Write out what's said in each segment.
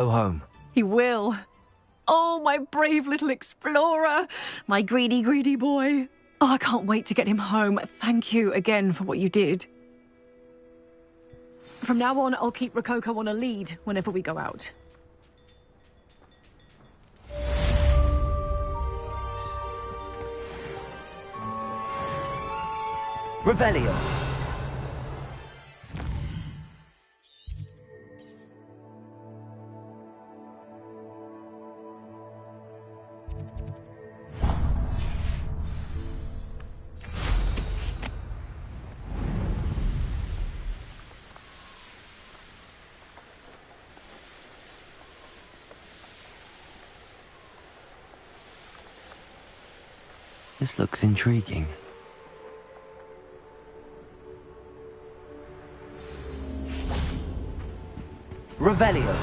Go home. He will. Oh, my brave little explorer. My greedy, greedy boy. Oh, I can't wait to get him home. Thank you again for what you did. From now on, I'll keep Rococo on a lead whenever we go out. Revelio. This looks intriguing. Revelio.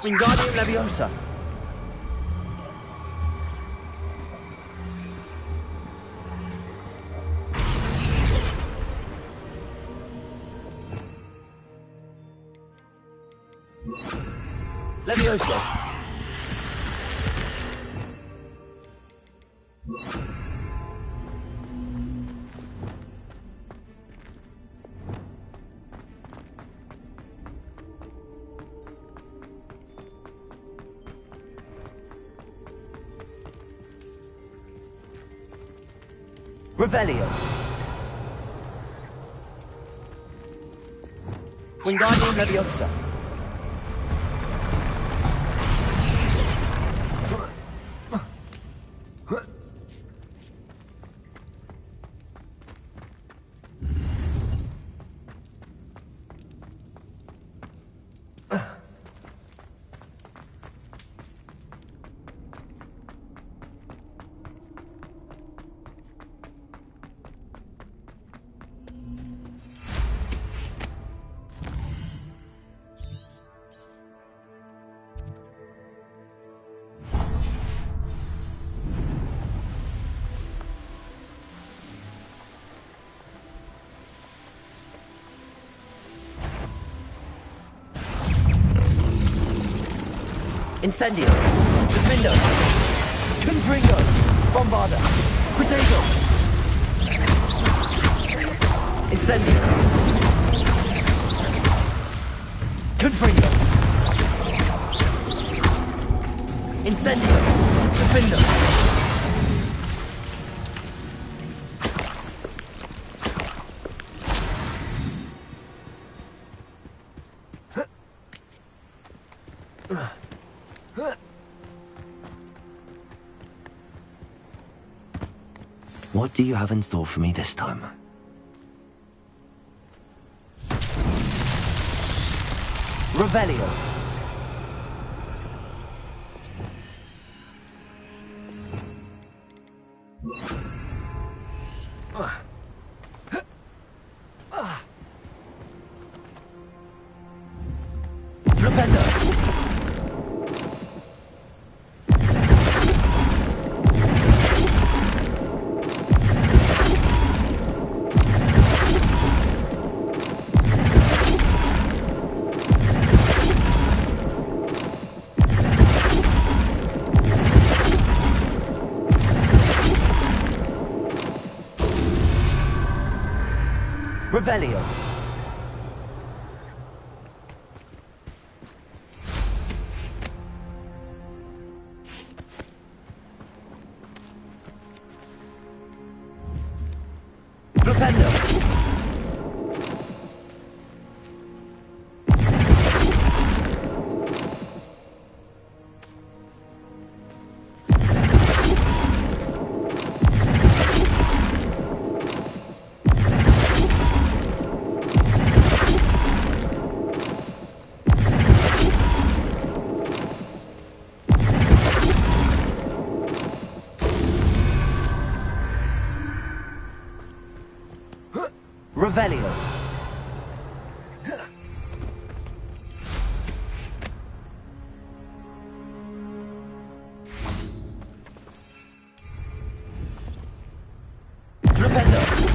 Wingardium Leviosa. Leviosa. Revelio. Wingardium Leviosa. Incendio. Defendo. Confringo. Bombarda. Potato. Incendio. Confringo. Incendio. Defendo. What do you have in store for me this time? Revelio. Flipendo. Revelio. Flipendo. Revelio. Flipendo.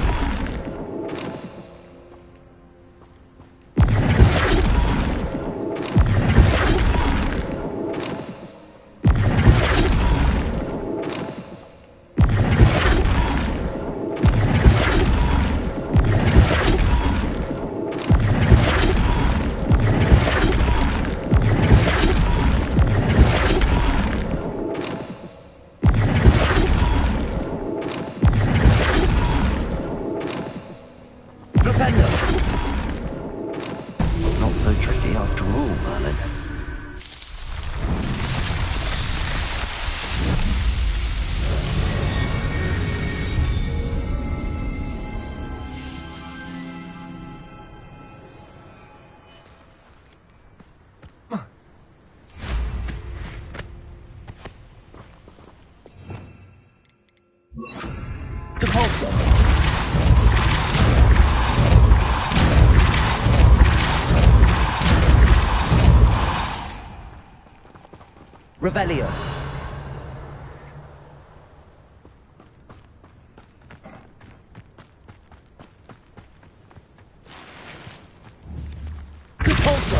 Depulso. Revelio. Depulso.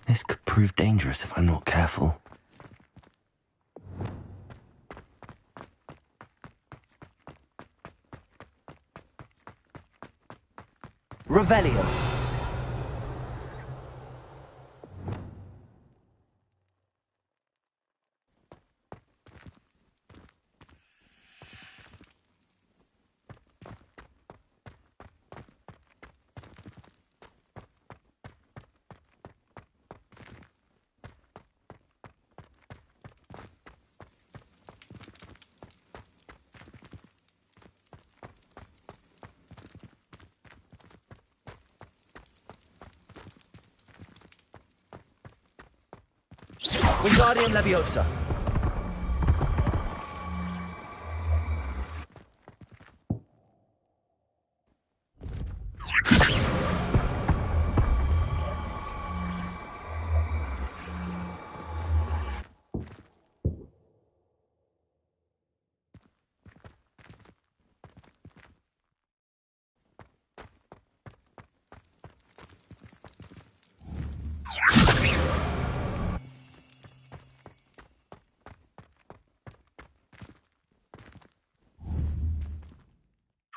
This could prove dangerous if I'm not careful. Revelio. Wingardium Leviosa.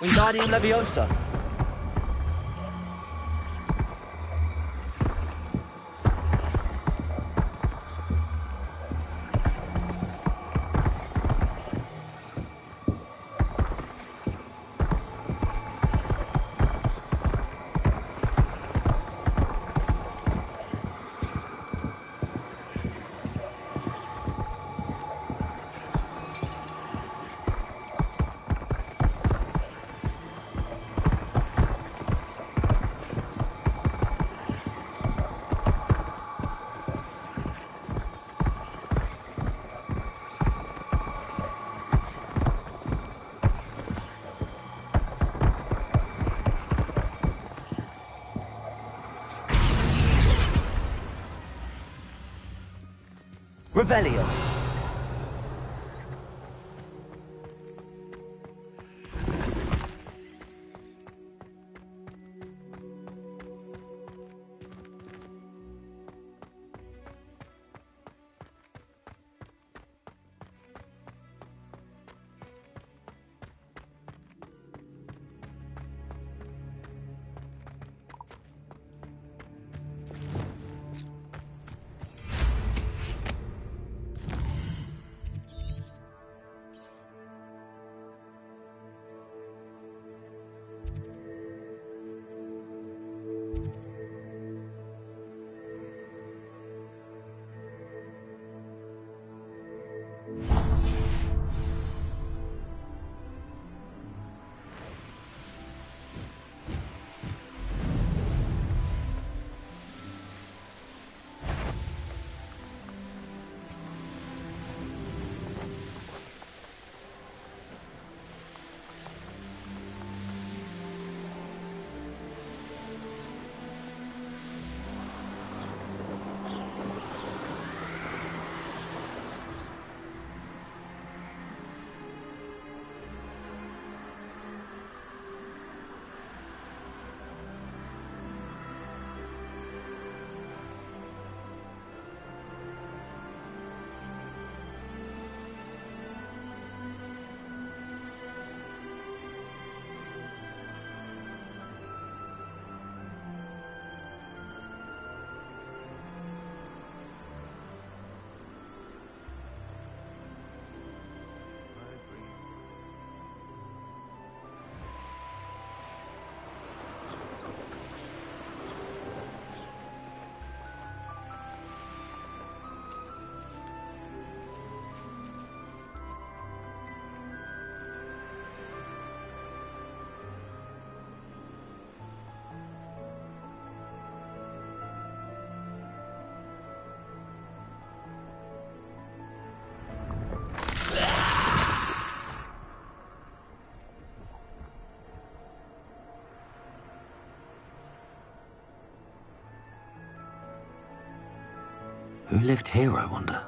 Wingardium Leviosa. Revelio. Who lived here, I wonder?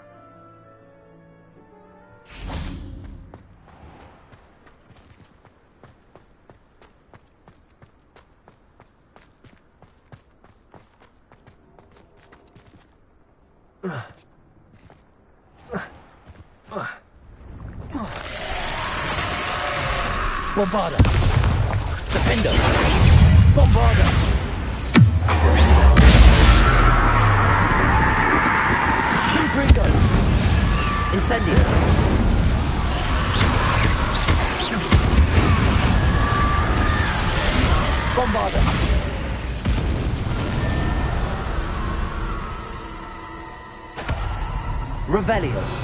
Bombarda! Defender! Bombarda! Crucio! Confringo! Incendio! Bombarda! Revelio!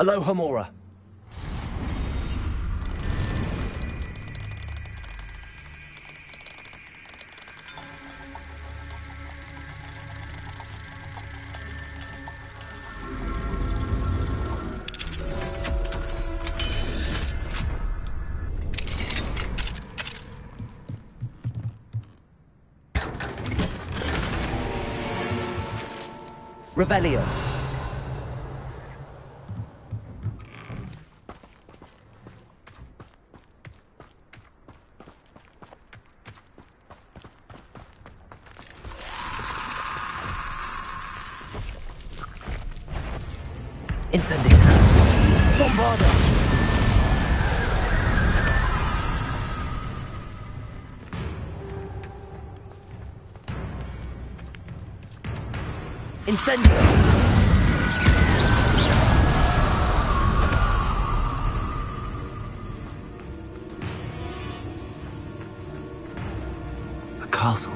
Alohomora. Revelio. Incendio. Bombarda. Incendio. The castle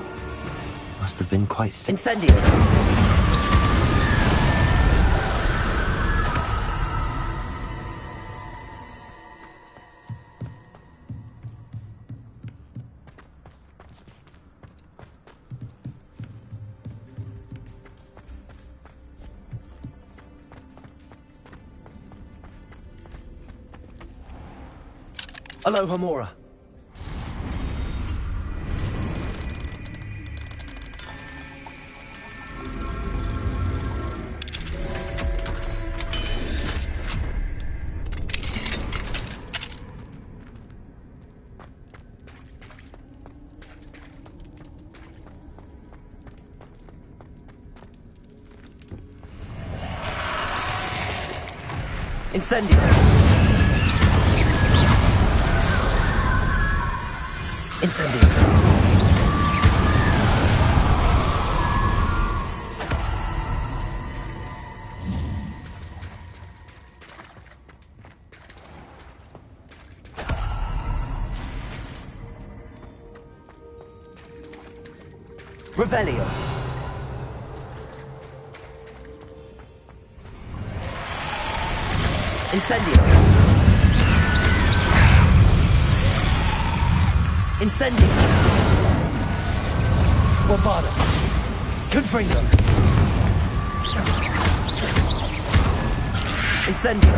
must have been quite Incendio. Alohomora. Incendio. Incendio. Revelio. Incendio. Incendio. Bombarda. Confringo. Incendio.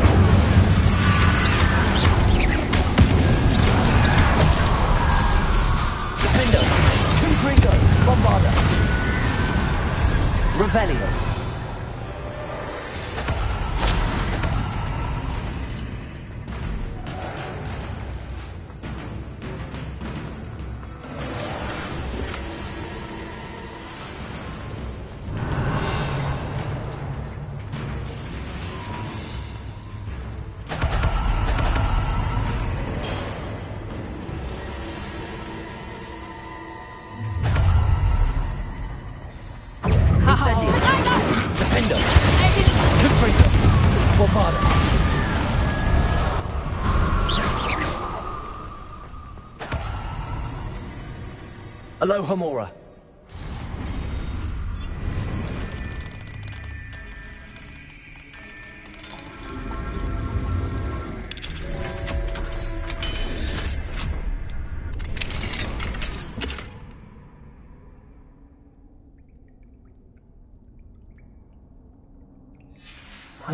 Defendo. Confringo. Bombarda. Revelio. Incendio. Defendo. Confringo. Bombarda. Alohomora.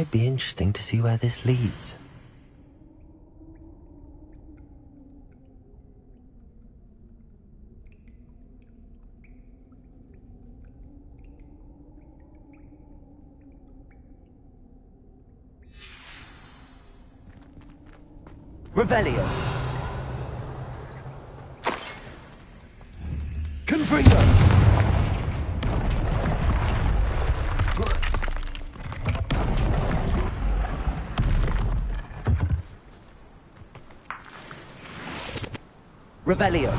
might be interesting to see where this leads. Revelio. Confringo. Revelio.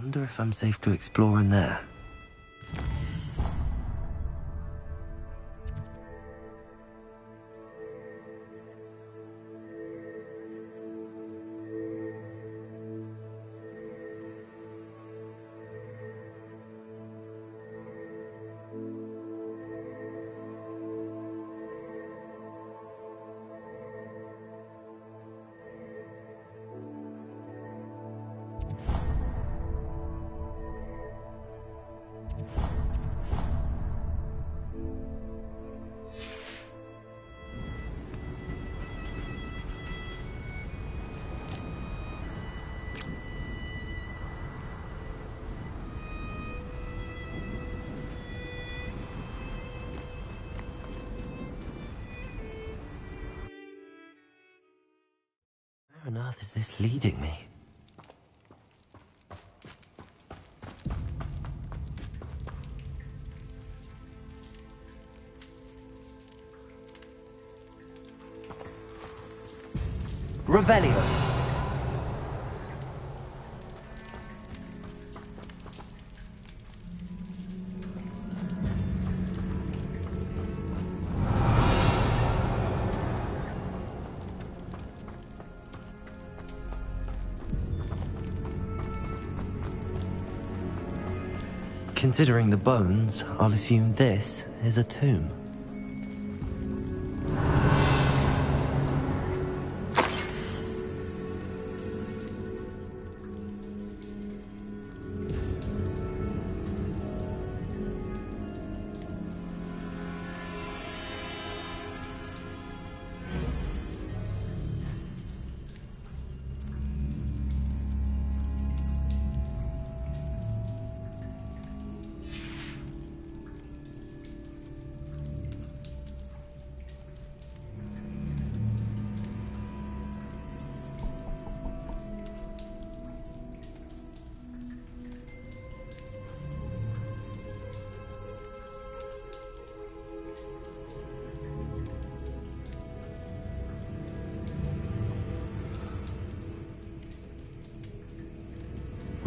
Wonder if I'm safe to explore in there. Where on earth is this leading me? Revelio. Considering the bones, I'll assume this is a tomb.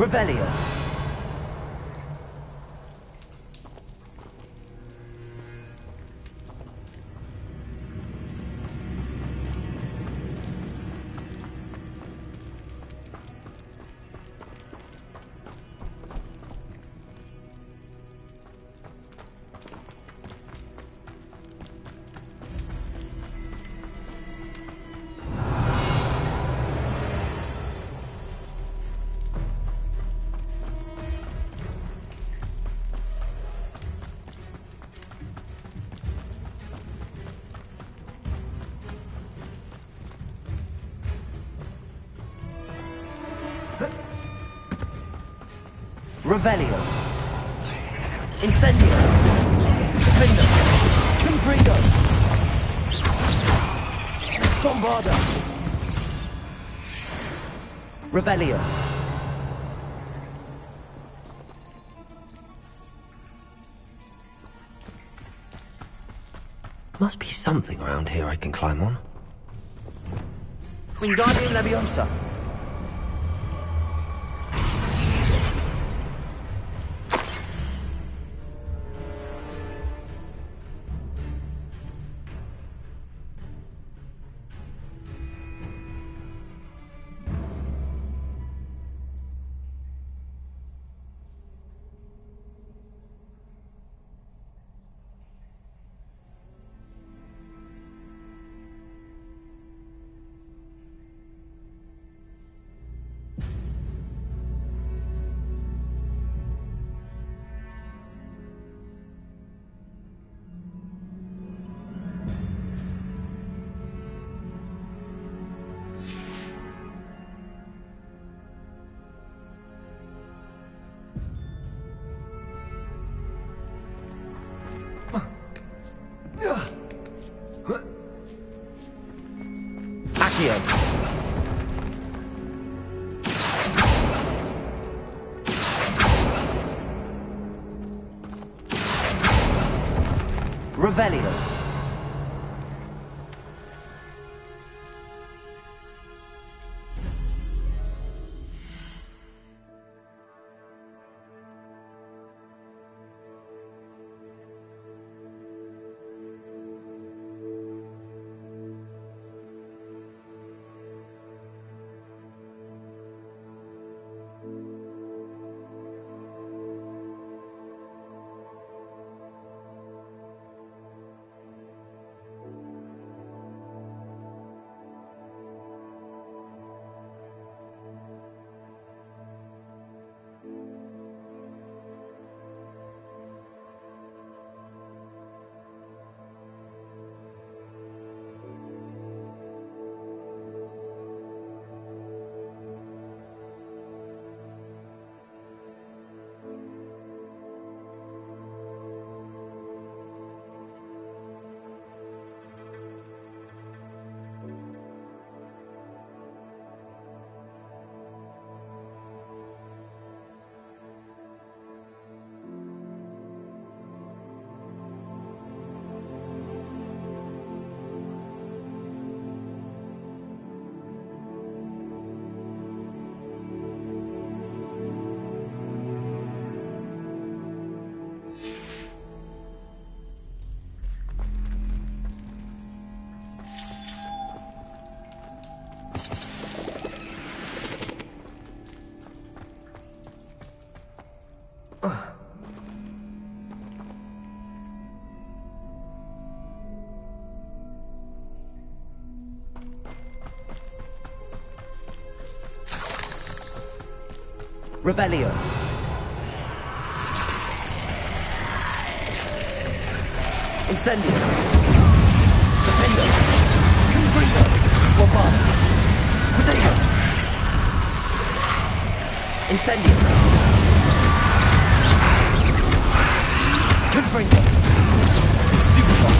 Revelio. Revelio. Incendio. Defendo. Confrigo. Bombarda. Revelio. Must be something around here I can climb on. Wingardium Leviosa. Accio. Revelio. Revelio. Incendio. Defendo. Confringo. Bombardo. Protego. Incendio. Confringo. Stupefy.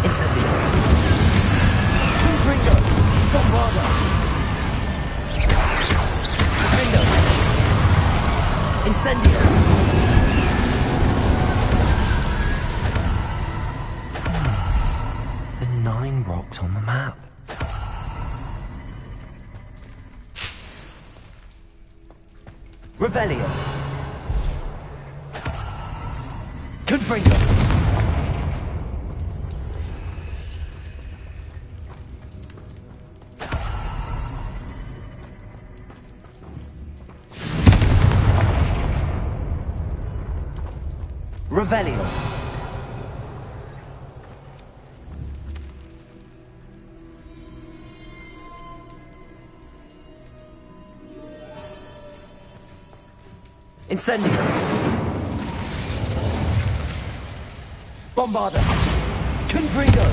Incendio. Confringo. Bombardo. Defendo. Incendio. The 9 rocks on the map. Revelio. Confringo. Revelio. Incendio. Bombarda. Confringo.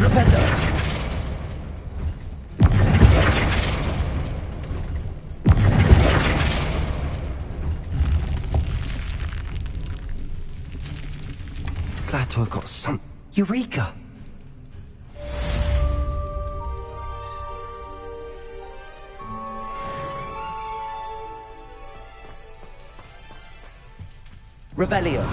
Defendo. Glad to have got some... Eureka! Revelio.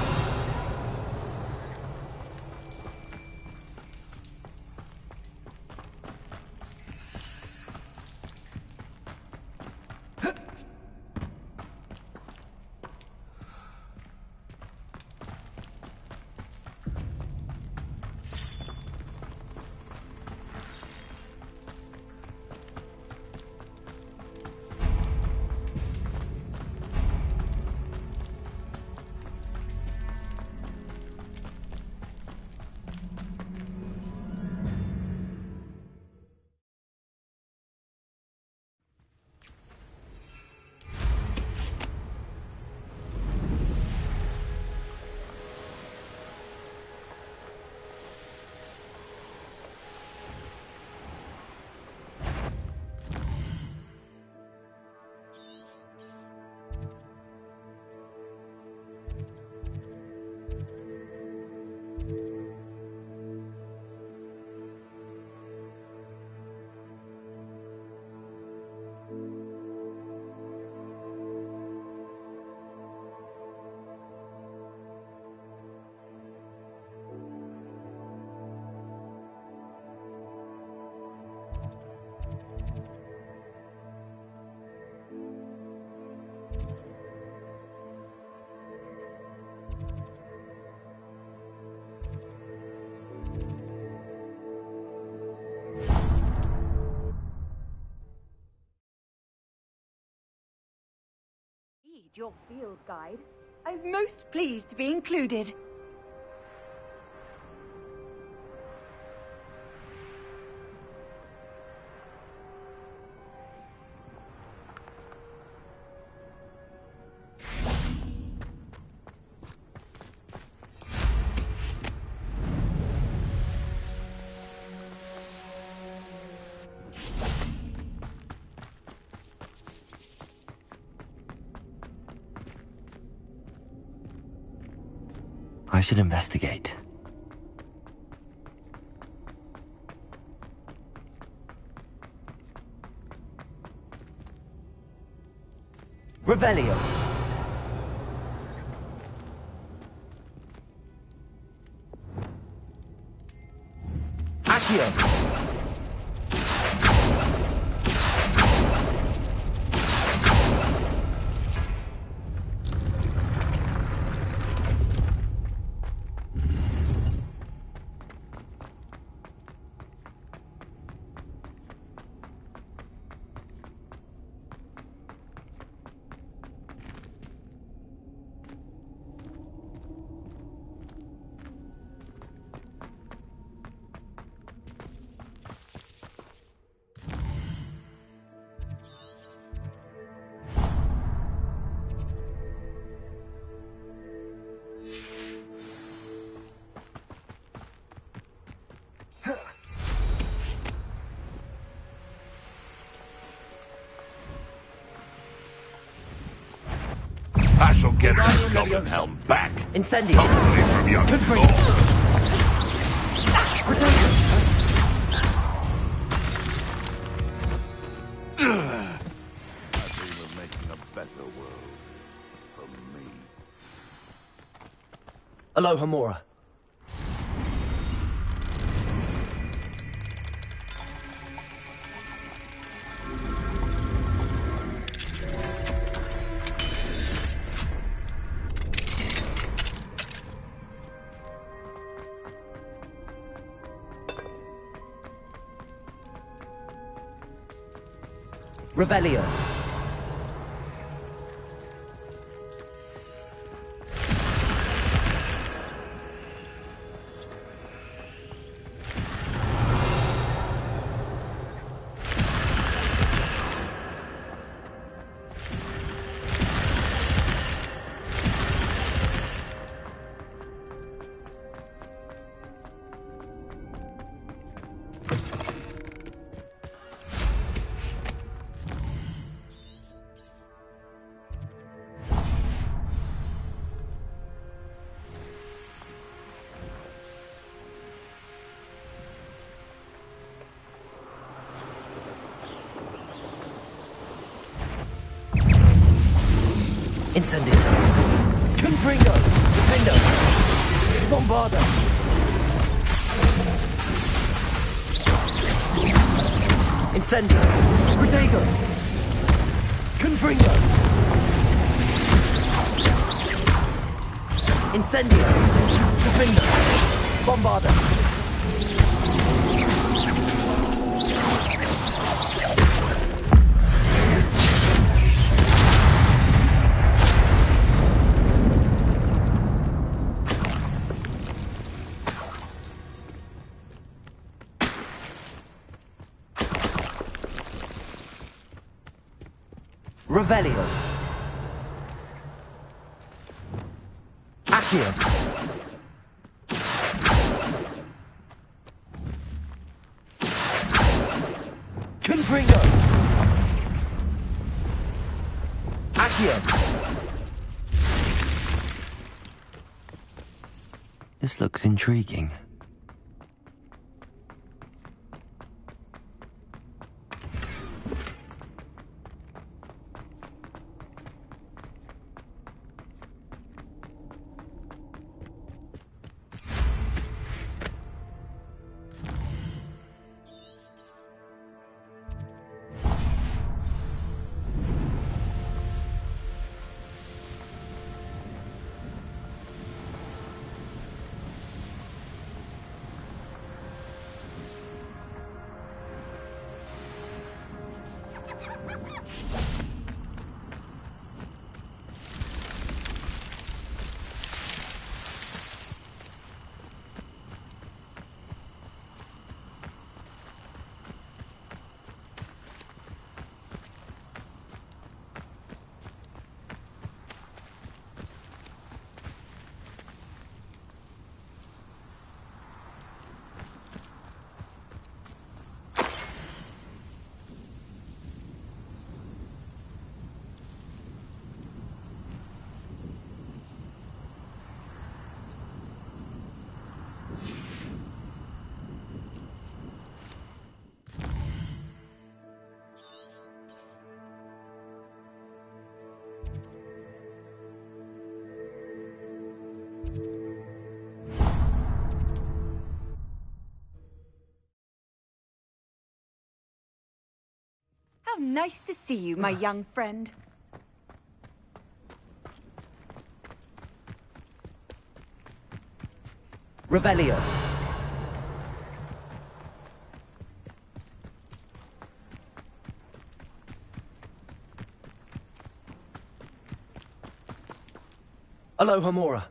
read your field guide. I'm most pleased to be included. I should investigate. Revelio. Accio. I shall get this goblin helm back. Incendio. Hopefully from your claws. I dream of making a better world for me. Aloha Mora. Revelio. Incendio. Confringo. Defendo. Bombardo. Incendio. Protego. Confringo. Incendio. Defendo. Bombardo. Revelio. Accio. Confringo. Accio. This looks intriguing. How nice to see you, my young friend. Revelio. Alohomora.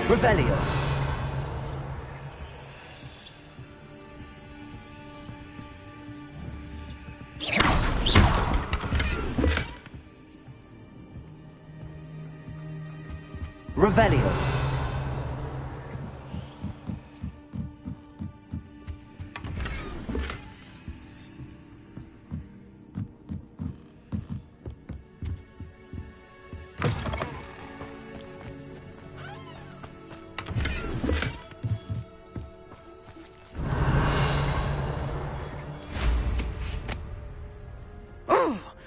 Revelio. Revelio.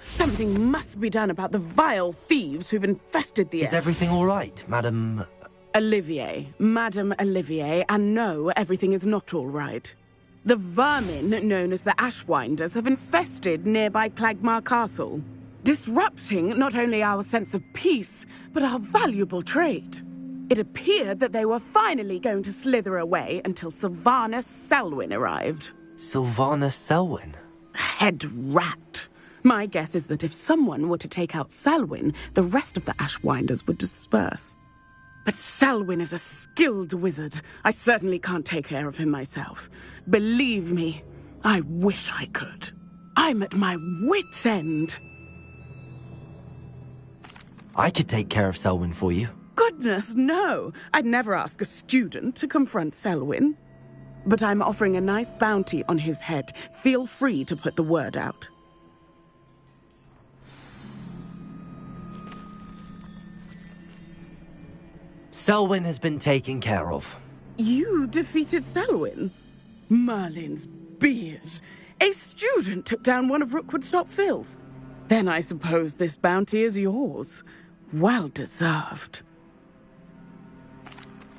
Something must be done about the vile thieves who've infested the Is everything all right, Madam? Olivier, Madame Olivier, and no, everything is not all right. The vermin known as the Ashwinders have infested nearby Clagmar Castle, disrupting not only our sense of peace, but our valuable trade. It appeared that they were finally going to slither away until Sylvanus Selwyn arrived. Sylvanus Selwyn? Head rat. My guess is that if someone were to take out Selwyn, the rest of the Ashwinders would disperse. But Selwyn is a skilled wizard. I certainly can't take care of him myself. Believe me, I wish I could. I'm at my wit's end. I could take care of Selwyn for you. Goodness, no. I'd never ask a student to confront Selwyn. But I'm offering a nice bounty on his head. Feel free to put the word out. Selwyn has been taken care of. You defeated Selwyn? Merlin's beard. A student took down one of Rookwood's top filth. Then I suppose this bounty is yours. Well deserved.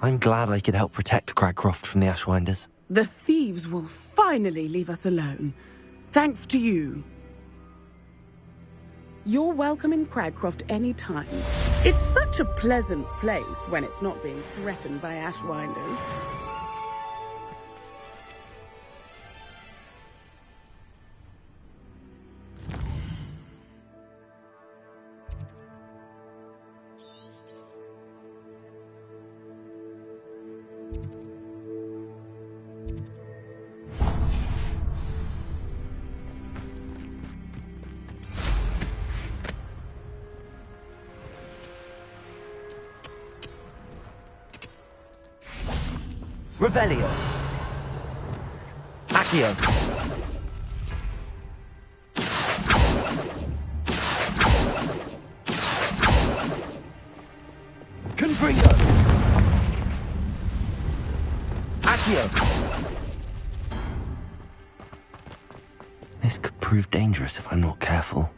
I'm glad I could help protect Cragcroft from the Ashwinders. The thieves will finally leave us alone. Thanks to you. You're welcome in Cragcroft any time. It's such a pleasant place when it's not being threatened by Ashwinders. Revelio. Accio. Confringo. Accio. This could prove dangerous if I'm not careful.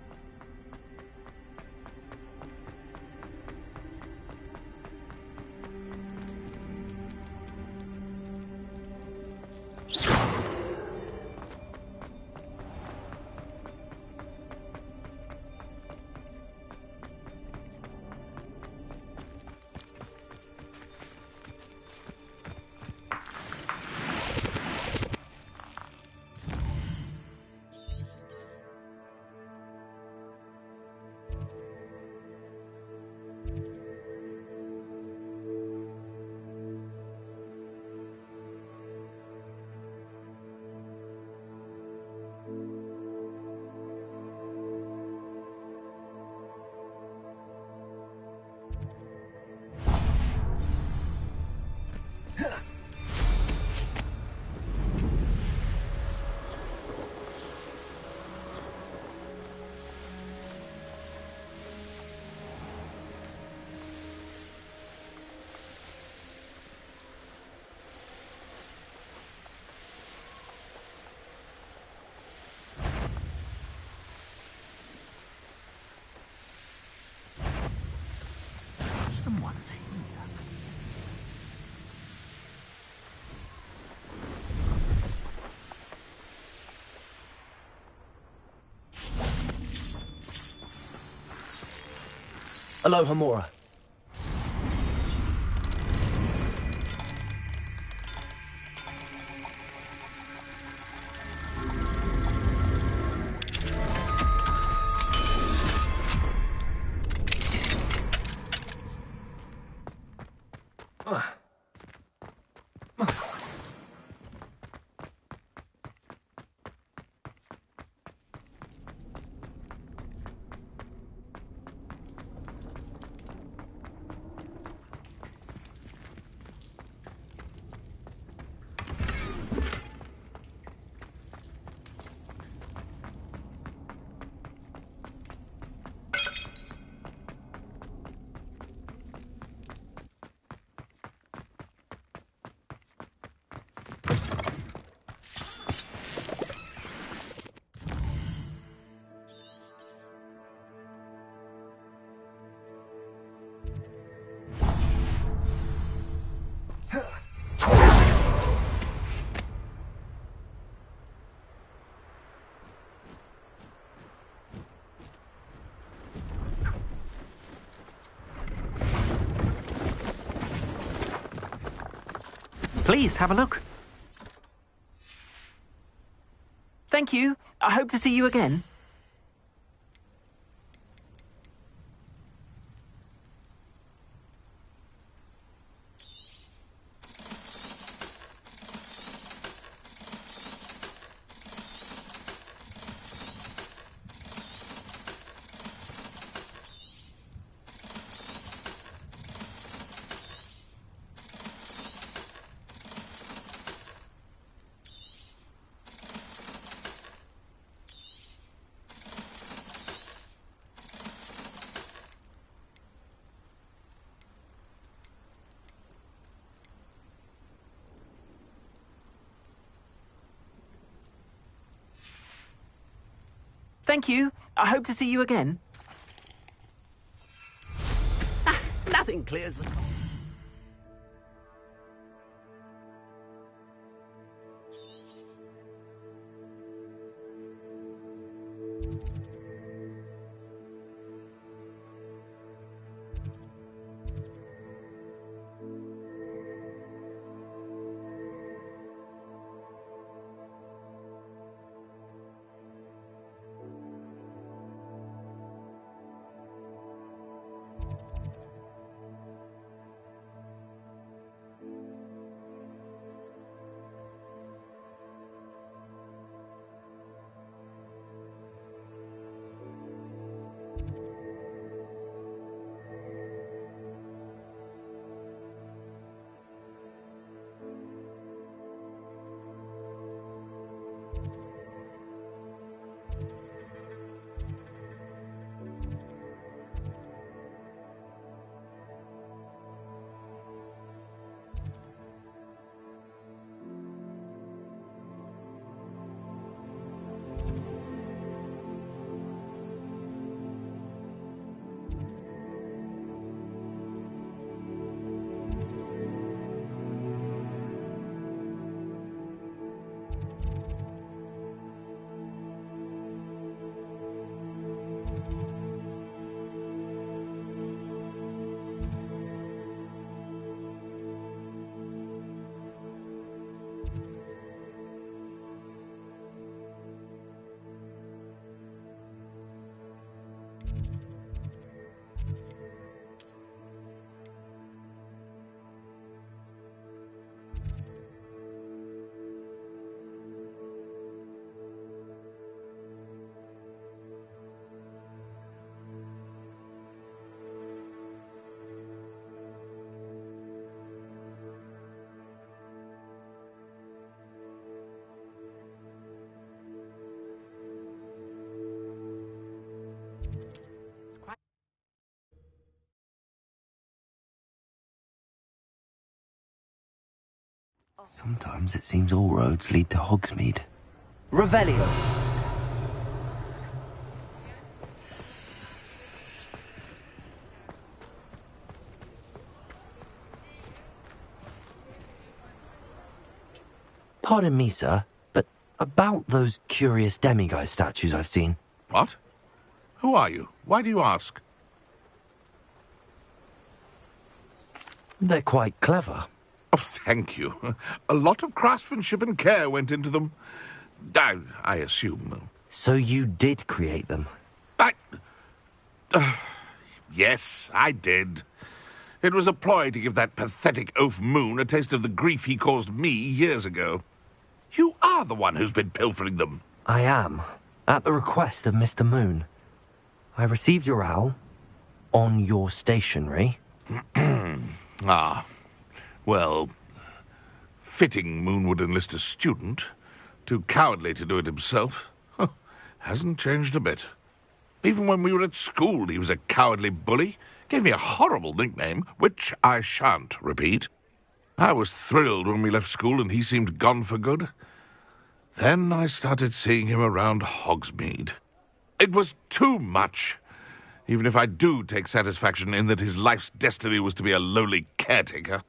Aloha Mora. Please, have a look. Thank you. I hope to see you again. Thank you. I hope to see you again. Nothing clears the... Sometimes it seems all roads lead to Hogsmeade. Revelio! Pardon me, sir, but about those curious demiguise statues I've seen. What? Who are you? Why do you ask? They're quite clever. Oh, thank you. A lot of craftsmanship and care went into them. I assume. So you did create them? Yes, I did. It was a ploy to give that pathetic oaf Moon a taste of the grief he caused me years ago. You are the one who's been pilfering them. I am, at the request of Mr. Moon. I received your owl on your stationery. Ah, well, fitting Moon would enlist a student. Too cowardly to do it himself. Hasn't changed a bit. Even when we were at school, he was a cowardly bully. Gave me a horrible nickname, which I shan't repeat. I was thrilled when we left school and he seemed gone for good. Then I started seeing him around Hogsmeade. It was too much. Even if I do take satisfaction in that his life's destiny was to be a lowly caretaker.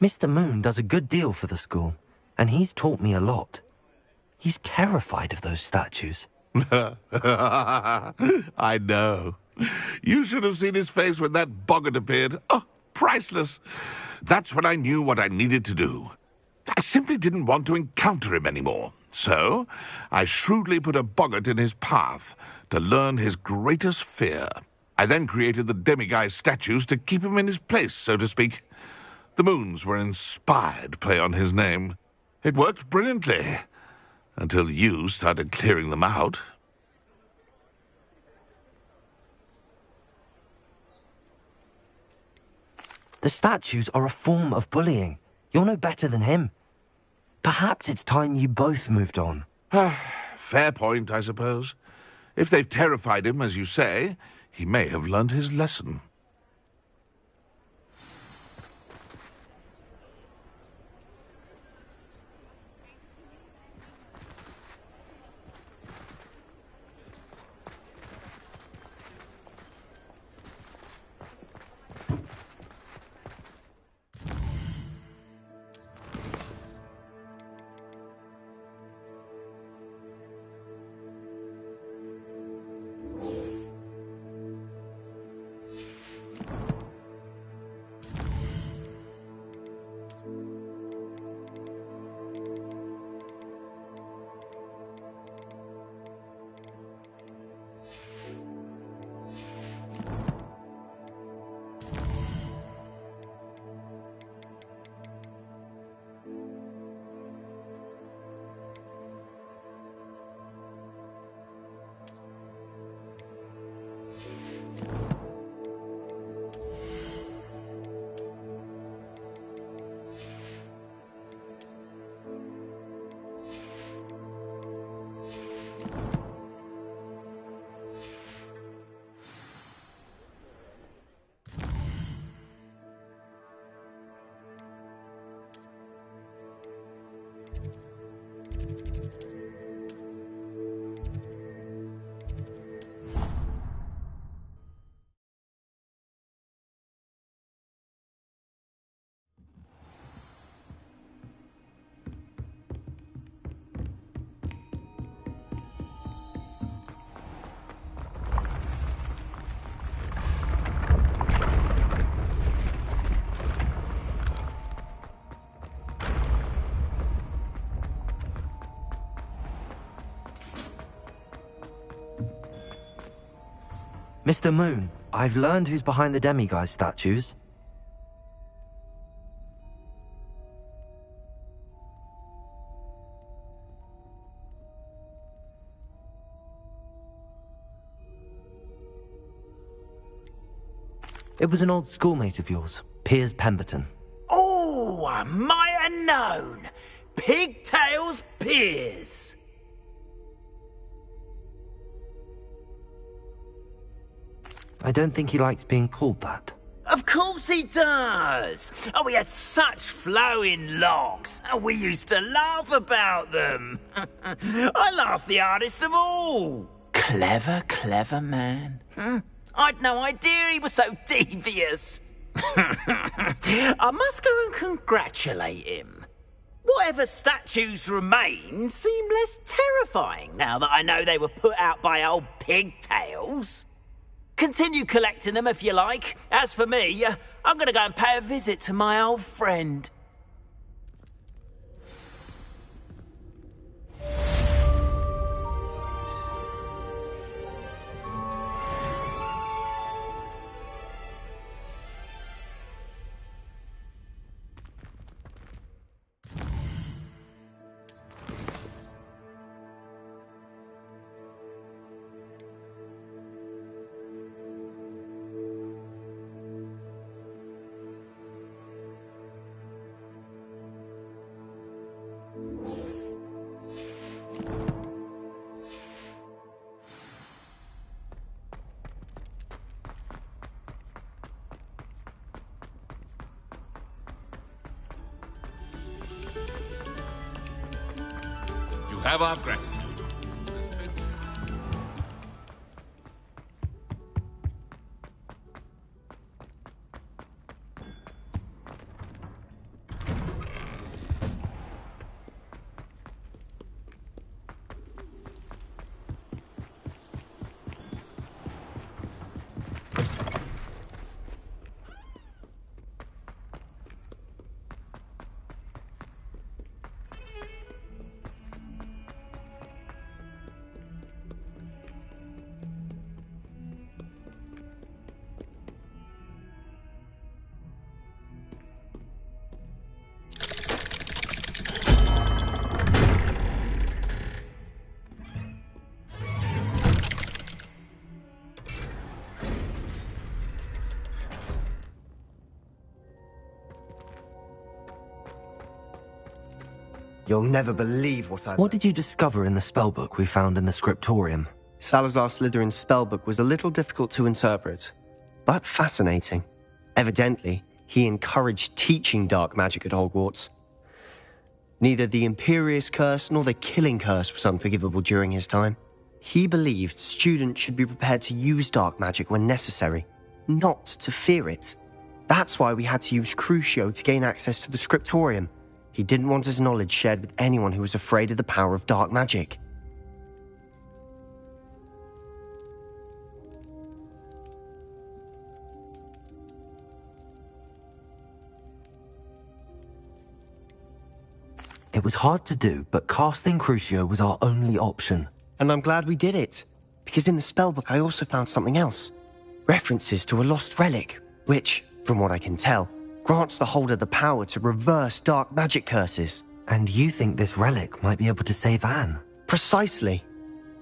Mr. Moon does a good deal for the school, and he's taught me a lot. He's terrified of those statues. I know. You should have seen his face when that boggart appeared. Oh, priceless. That's when I knew what I needed to do. I simply didn't want to encounter him anymore. So, I shrewdly put a boggart in his path to learn his greatest fear. I then created the demiguise statues to keep him in his place, so to speak. The moons were inspired play on his name. It worked brilliantly, until you started clearing them out. The statues are a form of bullying. You're no better than him. Perhaps it's time you both moved on. Fair point, I suppose. If they've terrified him, as you say, he may have learned his lesson. Mr. Moon, I've learned who's behind the demiguise statues. It was an old schoolmate of yours, Piers Pemberton. Oh, I might have known. Pigtails Piers. I don't think he likes being called that. Of course he does. Oh, he had such flowing locks, and we used to laugh about them. I laughed the hardest of all. Clever, clever man. I'd no idea he was so devious. I must go and congratulate him. Whatever statues remain seem less terrifying now that I know they were put out by old pigtails. Continue collecting them if you like. As for me, I'm going to go and pay a visit to my old friend. You have our gratitude. You'll never believe what I... What did you discover in the spellbook we found in the scriptorium? Salazar Slytherin's spellbook was a little difficult to interpret, but fascinating. Evidently, he encouraged teaching dark magic at Hogwarts. Neither the Imperious Curse nor the Killing Curse was unforgivable during his time. He believed students should be prepared to use dark magic when necessary, not to fear it. That's why we had to use Crucio to gain access to the scriptorium. He didn't want his knowledge shared with anyone who was afraid of the power of dark magic. It was hard to do, but casting Crucio was our only option. And I'm glad we did it, because in the spellbook I also found something else. References to a lost relic, which, from what I can tell, grants the holder the power to reverse dark magic curses. And you think this relic might be able to save Anne? Precisely.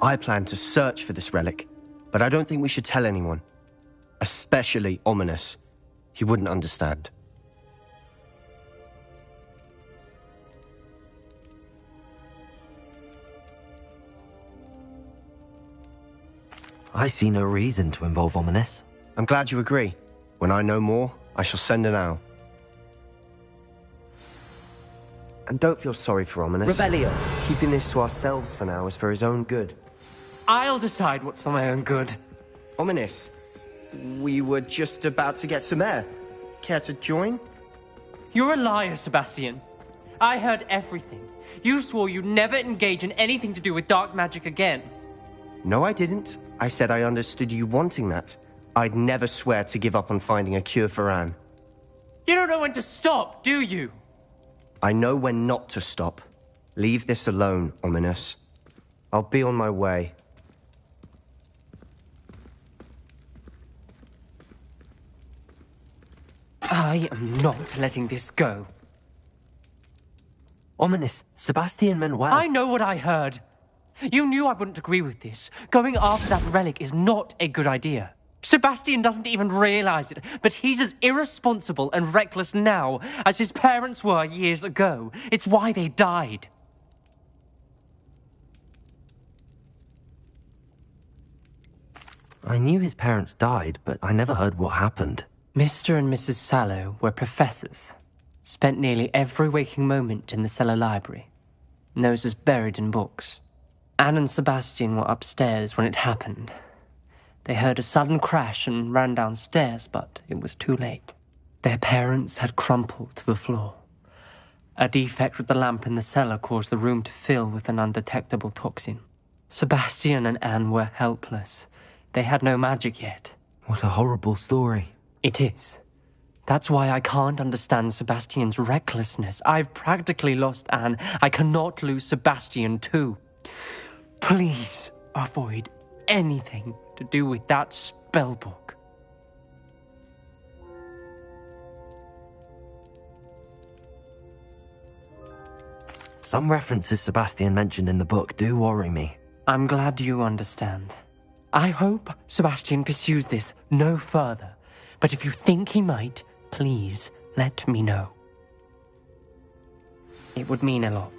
I plan to search for this relic, but I don't think we should tell anyone. Especially Ominous. He wouldn't understand. I see no reason to involve Ominous. I'm glad you agree. When I know more, I shall send an owl. And don't feel sorry for Ominous. Revelio. Keeping this to ourselves for now is for his own good. I'll decide what's for my own good. Ominous, we were just about to get some air. Care to join? You're a liar, Sebastian. I heard everything. You swore you'd never engage in anything to do with dark magic again. No, I didn't. I said I understood you wanting that. I'd never swear to give up on finding a cure for Anne. You don't know when to stop, do you? I know when not to stop. Leave this alone, Ominous. I'll be on my way. I am not letting this go. Ominous, Sebastian meant well. I know what I heard. You knew I wouldn't agree with this. Going after that relic is not a good idea. Sebastian doesn't even realize it, but he's as irresponsible and reckless now as his parents were years ago. It's why they died. I knew his parents died, but I never heard what happened. Mr. and Mrs. Sallow were professors. Spent nearly every waking moment in the cellar library. Noses buried in books. Anne and Sebastian were upstairs when it happened. They heard a sudden crash and ran downstairs, but it was too late. Their parents had crumpled to the floor. A defect with the lamp in the cellar caused the room to fill with an undetectable toxin. Sebastian and Anne were helpless. They had no magic yet. What a horrible story. It is. That's why I can't understand Sebastian's recklessness. I've practically lost Anne. I cannot lose Sebastian too. Please avoid anything to do with that spellbook. Some references Sebastian mentioned in the book do worry me. I'm glad you understand. I hope Sebastian pursues this no further. But if you think he might, please let me know. It would mean a lot.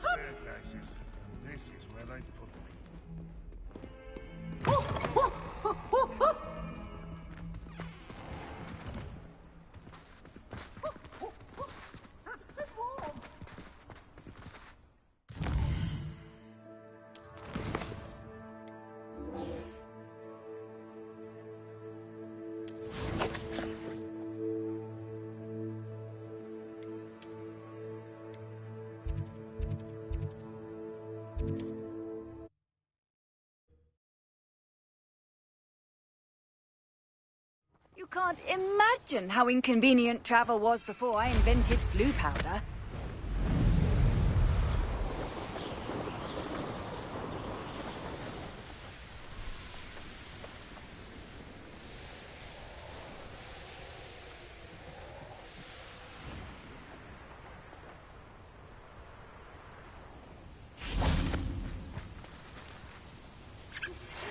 Staircases, and this is where they put them. You can't imagine how inconvenient travel was before I invented flu powder.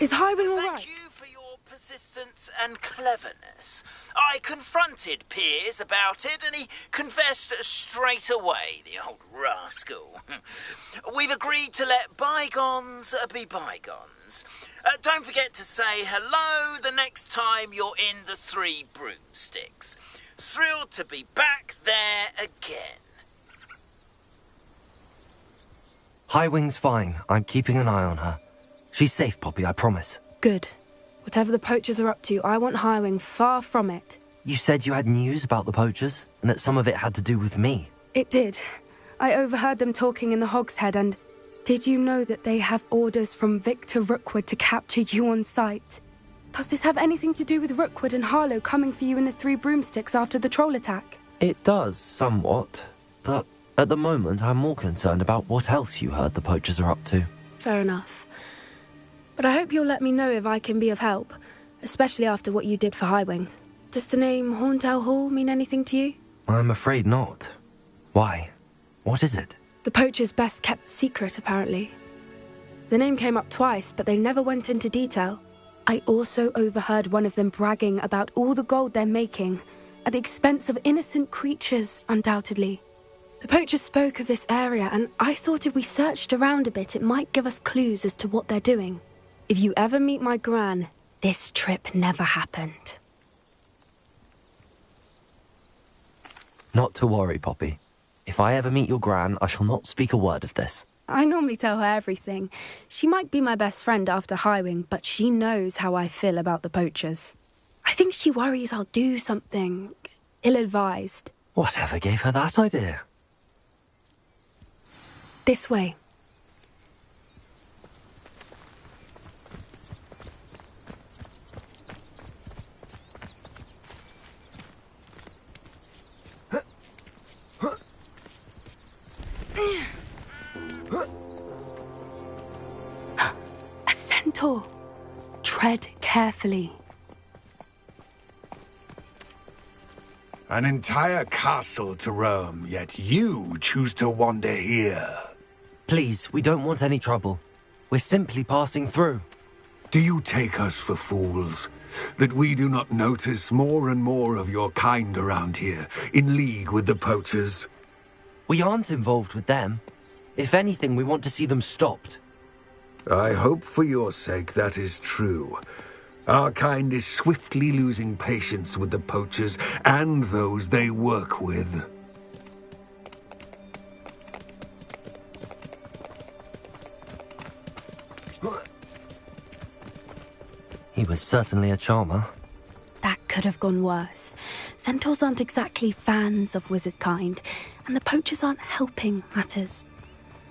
Is Highwing all right? Thank you for your persistence and cleverness. I confronted Piers about it, and he confessed straight away, the old rascal. We've agreed to let bygones be bygones. Don't forget to say hello the next time you're in the Three Broomsticks. Thrilled to be back there again. Highwing's fine. I'm keeping an eye on her. She's safe, Poppy, I promise. Good. Whatever the poachers are up to, I want Highwing far from it. You said you had news about the poachers, and that some of it had to do with me. It did. I overheard them talking in the Hogshead, and did you know that they have orders from Victor Rookwood to capture you on sight? Does this have anything to do with Rookwood and Harlow coming for you in the Three Broomsticks after the troll attack? It does, somewhat. But at the moment, I'm more concerned about what else you heard the poachers are up to. Fair enough. But I hope you'll let me know if I can be of help, especially after what you did for Highwing. Does the name Horntail Hall mean anything to you? I'm afraid not. Why? What is it? The poacher's best-kept secret, apparently. The name came up twice, but they never went into detail. I also overheard one of them bragging about all the gold they're making, at the expense of innocent creatures, undoubtedly. The poacher spoke of this area, and I thought if we searched around a bit, it might give us clues as to what they're doing. If you ever meet my gran, this trip never happened. Not to worry, Poppy. If I ever meet your gran, I shall not speak a word of this. I normally tell her everything. She might be my best friend after Highwing, but she knows how I feel about the poachers. I think she worries I'll do something ill-advised. Whatever gave her that idea? This way. A centaur. Tread carefully. An entire castle to roam, yet you choose to wander here. Please, we don't want any trouble. We're simply passing through. Do you take us for fools? That we do not notice more and more of your kind around here, in league with the poachers? We aren't involved with them. If anything, we want to see them stopped. I hope for your sake that is true. Our kind is swiftly losing patience with the poachers and those they work with. He was certainly a charmer. That could have gone worse. Centaurs aren't exactly fans of wizard kind, and the poachers aren't helping matters.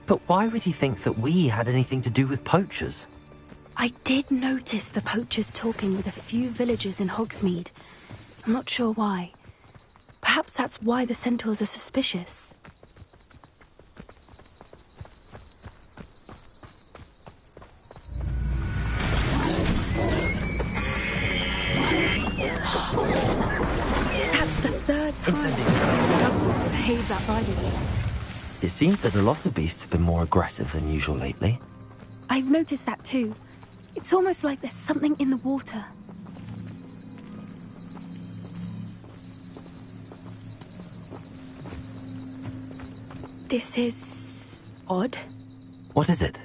But why would he think that we had anything to do with poachers? I did notice the poachers talking with a few villagers in Hogsmeade. I'm not sure why. Perhaps that's why the centaurs are suspicious. That's the third time I've behaved that violently. It seems that a lot of beasts have been more aggressive than usual lately. I've noticed that too. It's almost like there's something in the water. This is odd. What is it?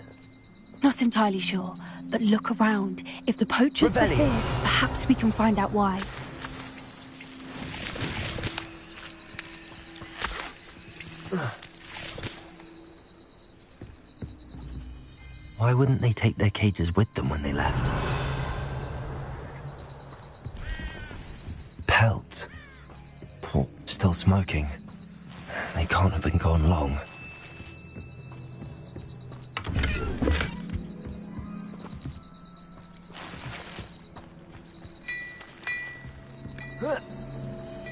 Not entirely sure, but look around. If the poachers were here, perhaps we can find out why. Why wouldn't they take their cages with them when they left? Pelts. Poor, still smoking. They can't have been gone long.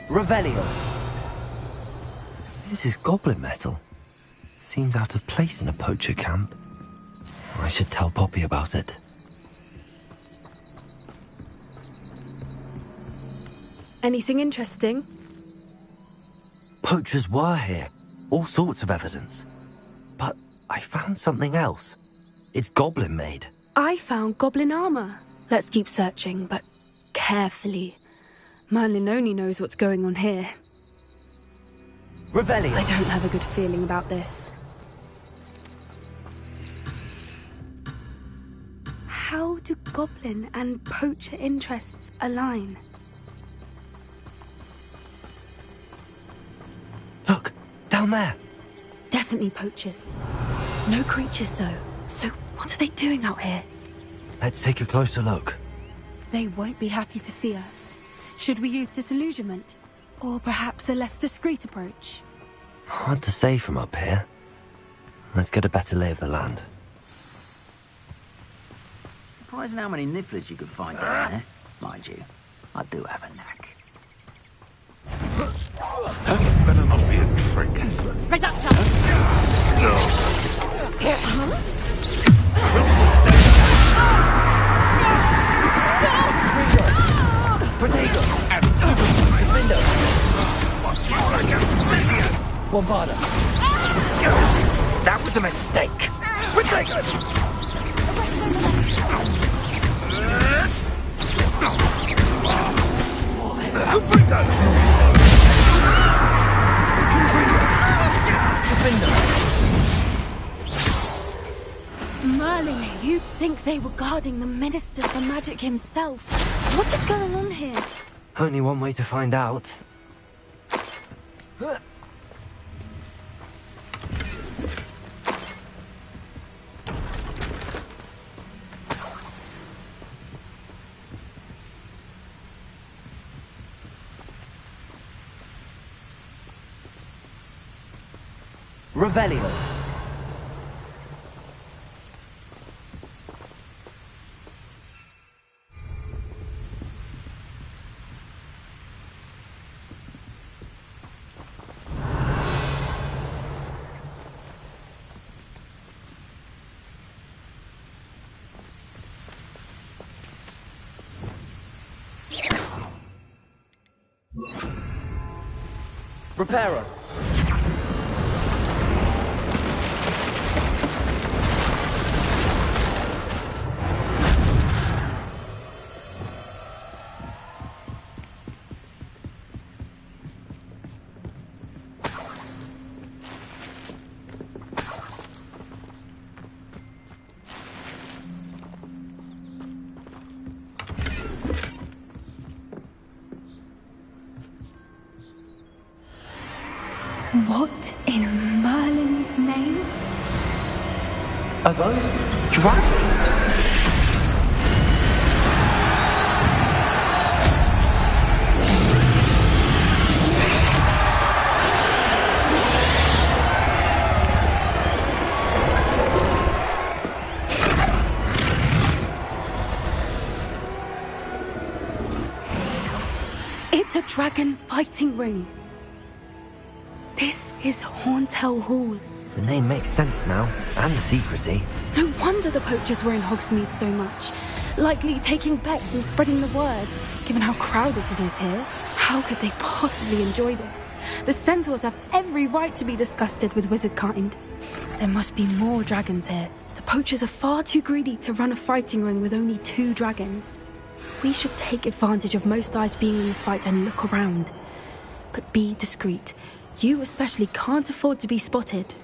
Revelio. This is goblin metal. Seems out of place in a poacher camp. I should tell Poppy about it. Anything interesting? Poachers were here. All sorts of evidence. But I found something else. It's goblin made. I found goblin armor. Let's keep searching, but carefully. Merlin only knows what's going on here. Revelio. I don't have a good feeling about this. How do goblin and poacher interests align? Look, down there. Definitely poachers. No creatures, though. So what are they doing out here? Let's take a closer look. They won't be happy to see us. Should we use disillusionment? Or perhaps a less discreet approach? Hard to say from up here. Let's get a better lay of the land. Surprising how many nifflers you could find down there. Mind you, I do have a knack. That better not be a trick. Reductor! Protego! Defender! Bombarda! That was a mistake! Protego! Merlin, you'd think they were guarding the Minister for Magic himself. What is going on here? Only one way to find out. Revelio. Reparo. What in Merlin's name? Are those dragons? It's a dragon fighting ring. This is Horntail Hall. The name makes sense now, and the secrecy. No wonder the poachers were in Hogsmeade so much. Likely taking bets and spreading the word, given how crowded it is here. How could they possibly enjoy this? The centaurs have every right to be disgusted with wizard kind. There must be more dragons here. The poachers are far too greedy to run a fighting ring with only 2 dragons. We should take advantage of most eyes being in the fight and look around. But be discreet. You especially can't afford to be spotted.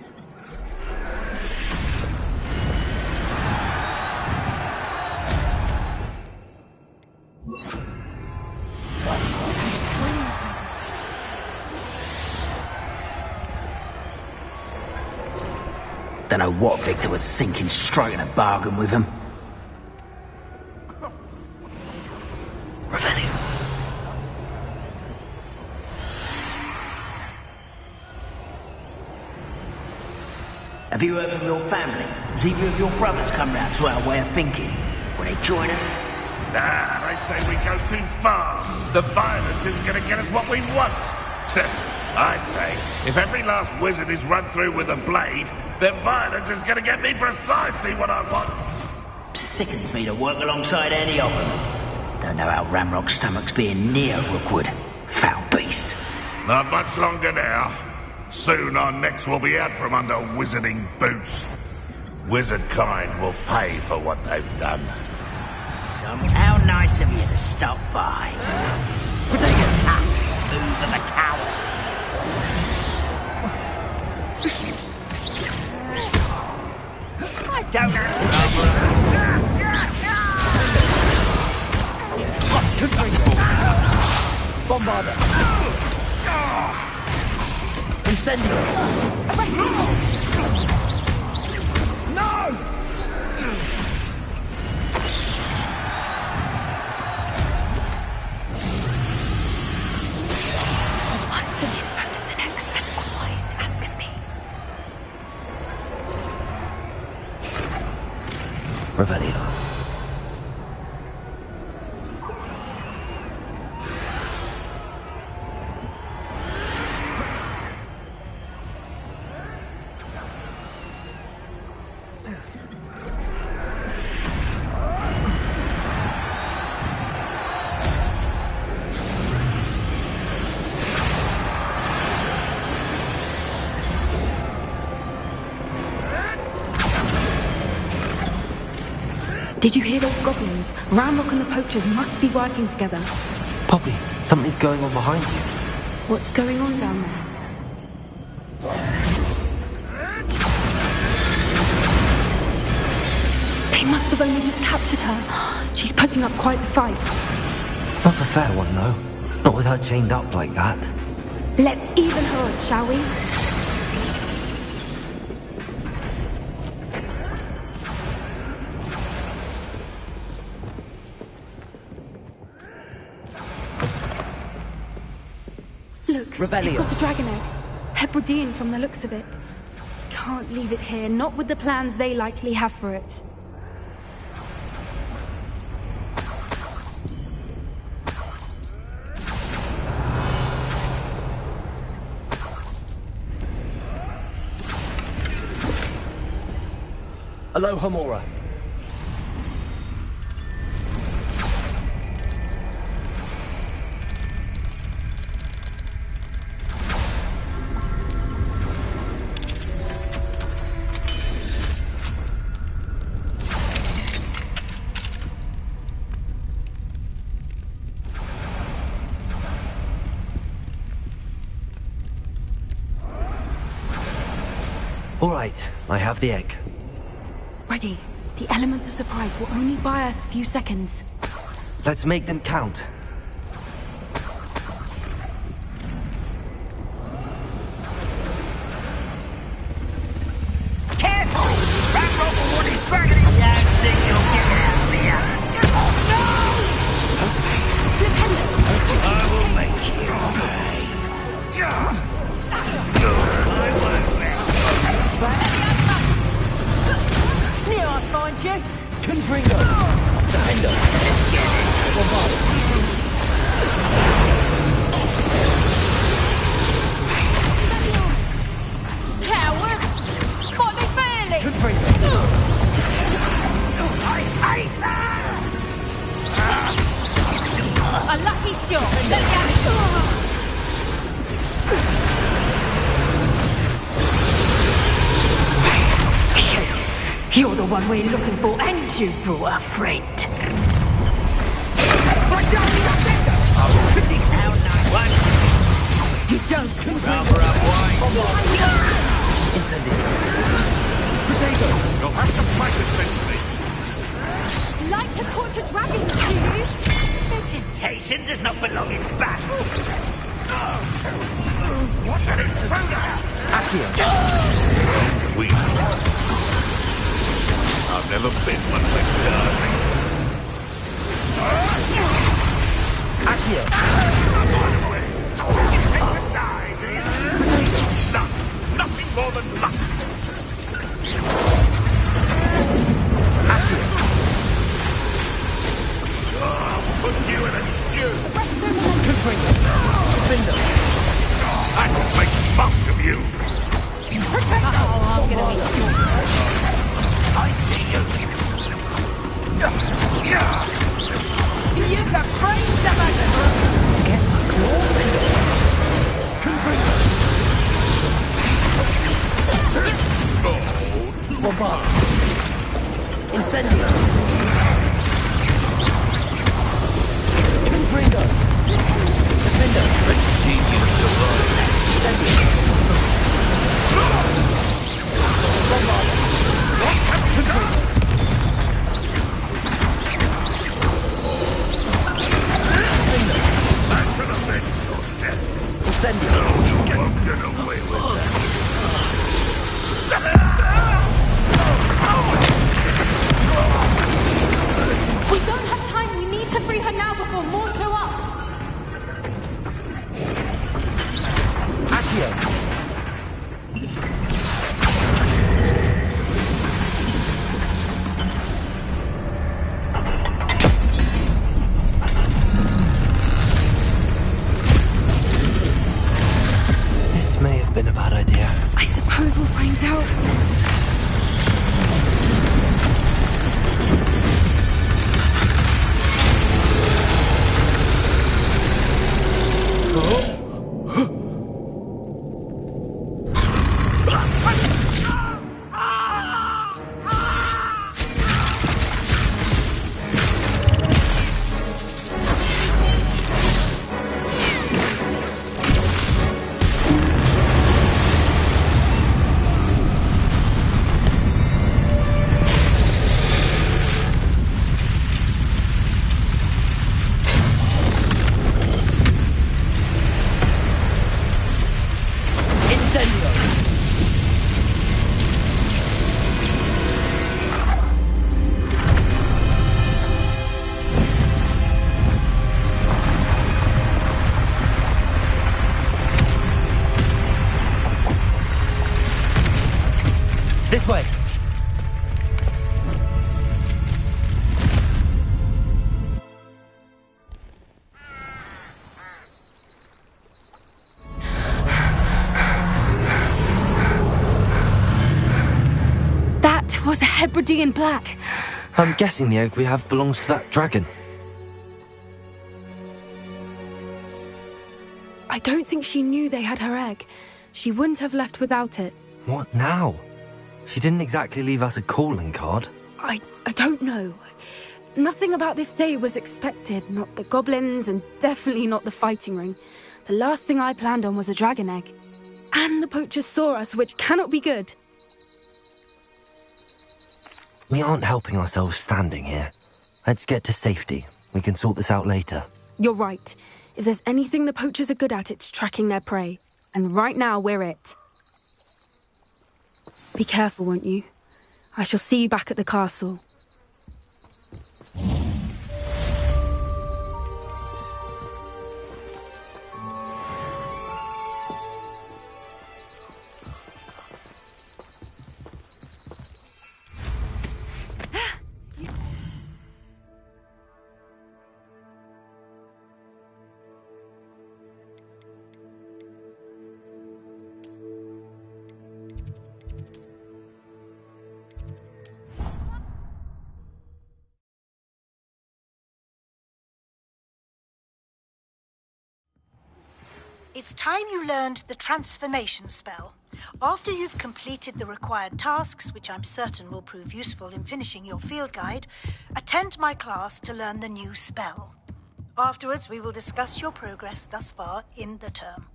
Don't know what Victor was thinking, striking a bargain with him. Revelio. Have you heard from your family? Has either of your brothers come round to our way of thinking? Will they join us? Nah, they say we go too far. The violence isn't going to get us what we want. I say, if every last wizard is run through with a blade, then violence is going to get me precisely what I want. Sickens me to work alongside any of them. Don't know how Ramrock's stomach's being near Rookwood. Foul beast. Not much longer now. Soon our necks will be out from under wizarding boots. Wizard kind will pay for what they've done. How nice of you to stop by. We'll take a tap. Move of a coward. I don't know. Bombarder. Incendio. No! One foot in front of the next and quiet as can be. Revelio. Did you hear those goblins? Ramrock and the poachers must be working together. Poppy, something's going on behind you. What's going on down there? They must have only just captured her. She's putting up quite the fight. Not a fair one, though. Not with her chained up like that. Let's even her up, shall we? Look, Revelio. they've got a dragon egg. Hebridean from the looks of it. Can't leave it here, not with the plans they likely have for it. Aloha Mora. All right, I have the egg. Ready. The element of surprise will only buy us a few seconds. Let's make them count. Careful! That robot one is dragging it down. Think you'll get out of here. No! I will make you pay. I won't let Near I find you. Confringo! Defender! Let's get this. Coward! Got me fairly! Confringo! I hate that! A lucky shot. Let's go. You're the one we're looking for, and you brought a friend. You don't. Rubber up wide. Incendio. Potato! You'll have to fight eventually. Like to torture dragons, do you? Vegetation does not belong in battle. What an intruder! Accio. We. I've never been one like darling. Accio. Nothing more than luck. Put you in a stew. Confringo! Defender! I shall make most of you. I'm gonna be too. I see you. You've got brains of us. Confringo! Bombard! Incendio! Confringo! Defender! Let's see you survive. Incendio! Bombard! Confringo! I shall avenge your death. Incendio! No, you won't get away with that. We don't have time. We need to free her now before more show up. Accio! This may have been a bad idea. I suppose we'll find out. This way. That was a Hebridean black. I'm guessing the egg we have belongs to that dragon. I don't think she knew they had her egg. She wouldn't have left without it. What now? She didn't exactly leave us a calling card. I don't know. Nothing about this day was expected. Not the goblins, and definitely not the fighting ring. The last thing I planned on was a dragon egg. And the poachers saw us, which cannot be good. We aren't helping ourselves standing here. Let's get to safety. We can sort this out later. You're right. If there's anything the poachers are good at, it's tracking their prey. And right now, we're it. Be careful, won't you? I shall see you back at the castle. It's time you learned the transformation spell. After you've completed the required tasks, which I'm certain will prove useful in finishing your field guide, attend my class to learn the new spell. Afterwards, we will discuss your progress thus far in the term.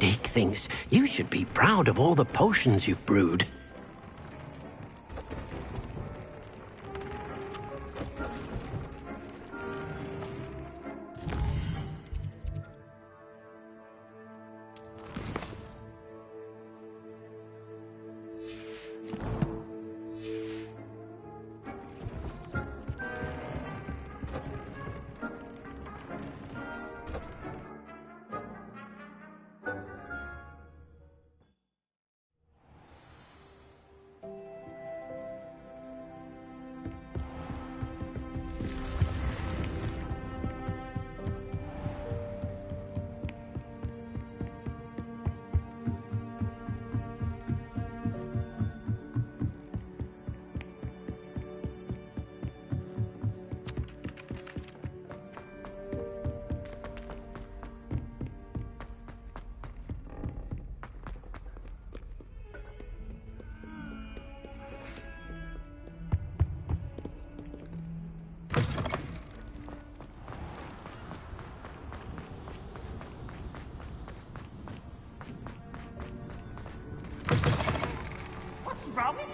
Dick thinks you should be proud of all the potions you've brewed.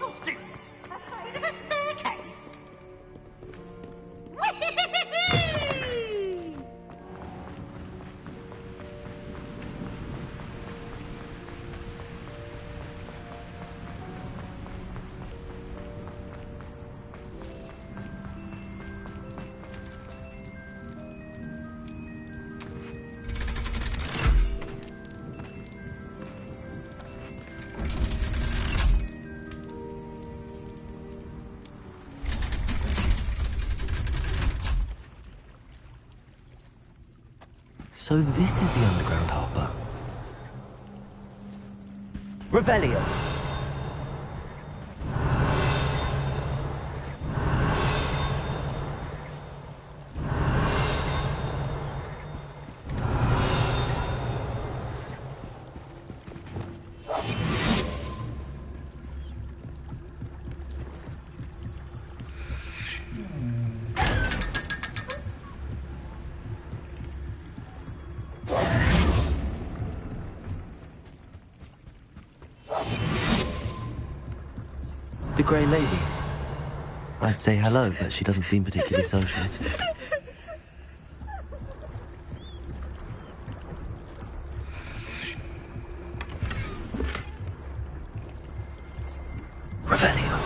blast it! Afraid of a staircase? So this is the underground harbour. Revelio. The Grey Lady. I'd say hello, but she doesn't seem particularly social. Revelio.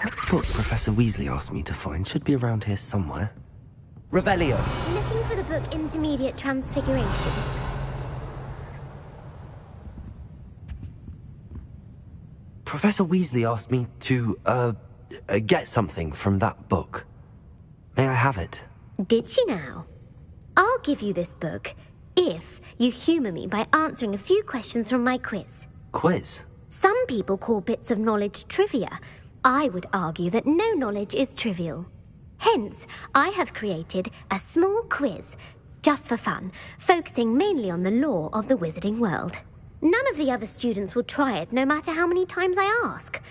That book Professor Weasley asked me to find should be around here somewhere. Revelio. Looking for the book Intermediate Transfiguration. Professor Weasley asked me to, get something from that book. May I have it? Did she now? I'll give you this book if you humour me by answering a few questions from my quiz. Quiz? Some people call bits of knowledge trivia. I would argue that no knowledge is trivial. Hence, I have created a small quiz, just for fun, focusing mainly on the lore of the wizarding world. None of the other students will try it, no matter how many times I ask.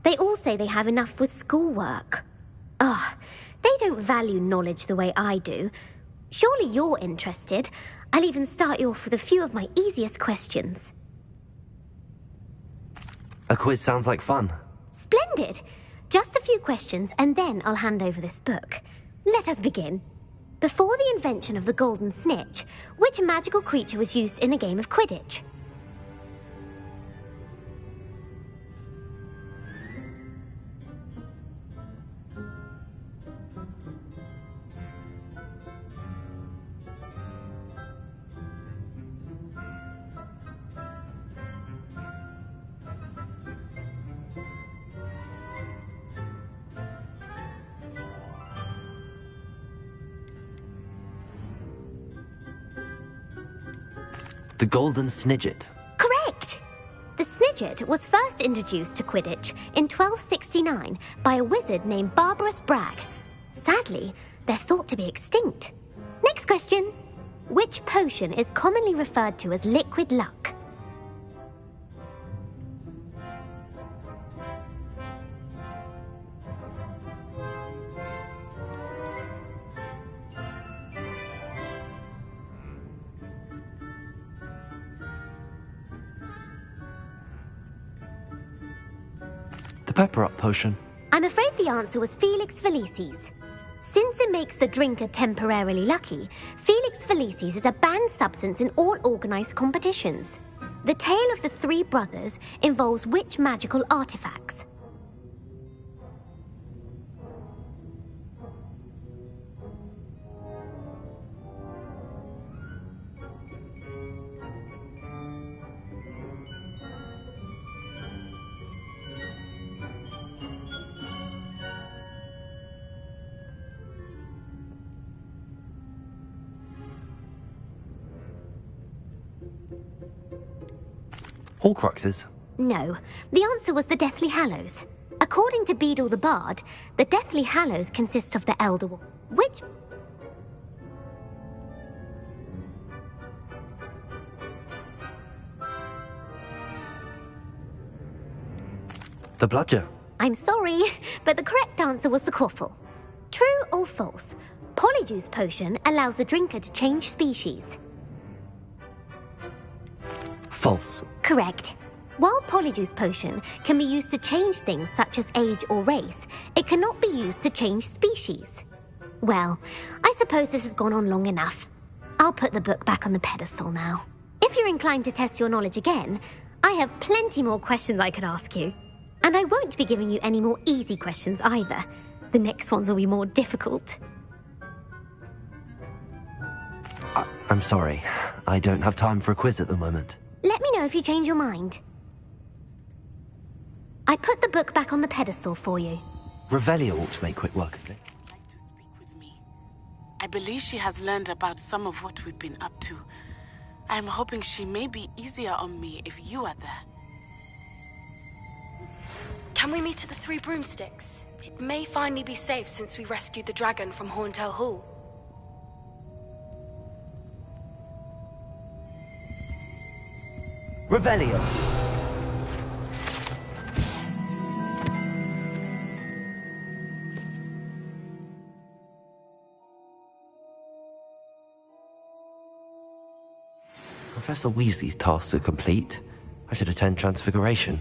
They all say they have enough with schoolwork. Ugh, they don't value knowledge the way I do. Surely you're interested. I'll even start you off with a few of my easiest questions. A quiz sounds like fun. Splendid! Just a few questions, and then I'll hand over this book. Let us begin. Before the invention of the golden snitch, which magical creature was used in a game of Quidditch? The Golden Snidget. Correct! The Snidget was first introduced to Quidditch in 1269 by a wizard named Barbarous Bragg. Sadly, they're thought to be extinct. Next question. Which potion is commonly referred to as liquid luck? The pepper up potion. I'm afraid the answer was Felix Felicis. Since it makes the drinker temporarily lucky, Felix Felicis is a banned substance in all organised competitions. The tale of the three brothers involves which magical artifacts? Horcruxes. No, the answer was the Deathly Hallows. According to Beadle the Bard, the Deathly Hallows consists of the Elder Wand, which... The bludger. I'm sorry, but the correct answer was the Quaffle. True or false? Polyjuice potion allows the drinker to change species. False. Correct. While Polyjuice potion can be used to change things such as age or race, it cannot be used to change species. Well, I suppose this has gone on long enough. I'll put the book back on the pedestal now. If you're inclined to test your knowledge again, I have plenty more questions I could ask you. And I won't be giving you any more easy questions either. The next ones will be more difficult. I'm sorry. I don't have time for a quiz at the moment. Let me know if you change your mind. I put the book back on the pedestal for you. Revelio ought to make quick work of it. I believe she has learned about some of what we've been up to. I'm hoping she may be easier on me if you are there. Can we meet at the Three Broomsticks? It may finally be safe since we rescued the dragon from Horntail Hall. Revelio. Professor Weasley's tasks are complete. I should attend Transfiguration.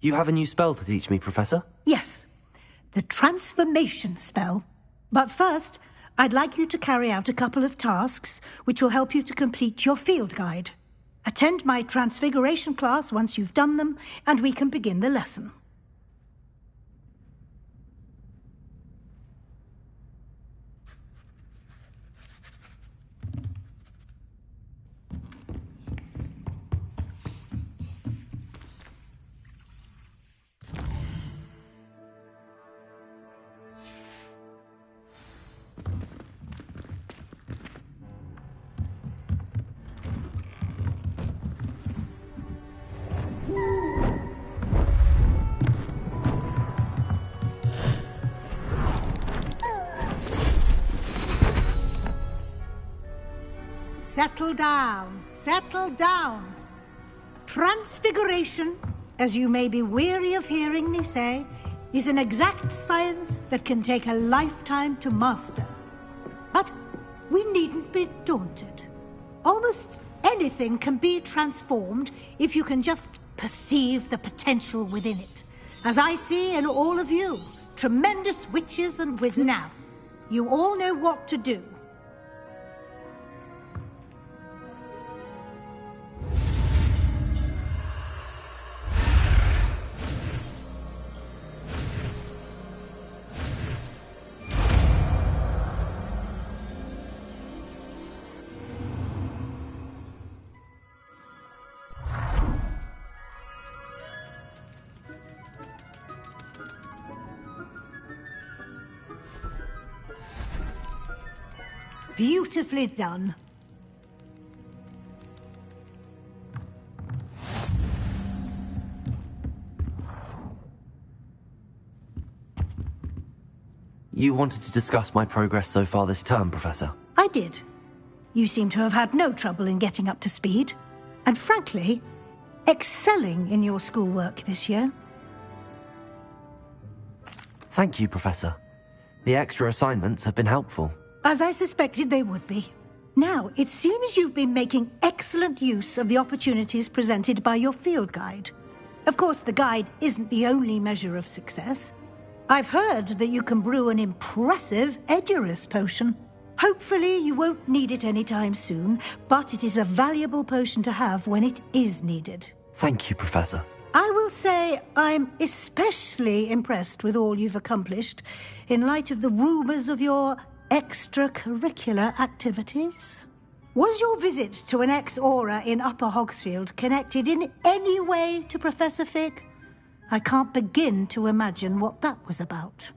You have a new spell to teach me, Professor? Yes, the transformation spell. But first, I'd like you to carry out a couple of tasks which will help you to complete your field guide. Attend my transfiguration class once you've done them, and we can begin the lesson. Settle down, settle down. Transfiguration, as you may be weary of hearing me say, is an exact science that can take a lifetime to master. But we needn't be daunted. Almost anything can be transformed if you can just perceive the potential within it. As I see in all of you, tremendous witches and wizards. Now, you all know what to do. Beautifully done. You wanted to discuss my progress so far this term, Professor? I did. You seem to have had no trouble in getting up to speed. And frankly, excelling in your schoolwork this year. Thank you, Professor. The extra assignments have been helpful. As I suspected they would be. Now, it seems you've been making excellent use of the opportunities presented by your field guide. Of course, the guide isn't the only measure of success. I've heard that you can brew an impressive Edurus potion. Hopefully you won't need it anytime soon, but it is a valuable potion to have when it is needed. Thank you, Professor. I will say I'm especially impressed with all you've accomplished in light of the rumours of your extracurricular activities. Was your visit to an ex-aura in Upper Hogsfield connected in any way to Professor Fig? I can't begin to imagine what that was about.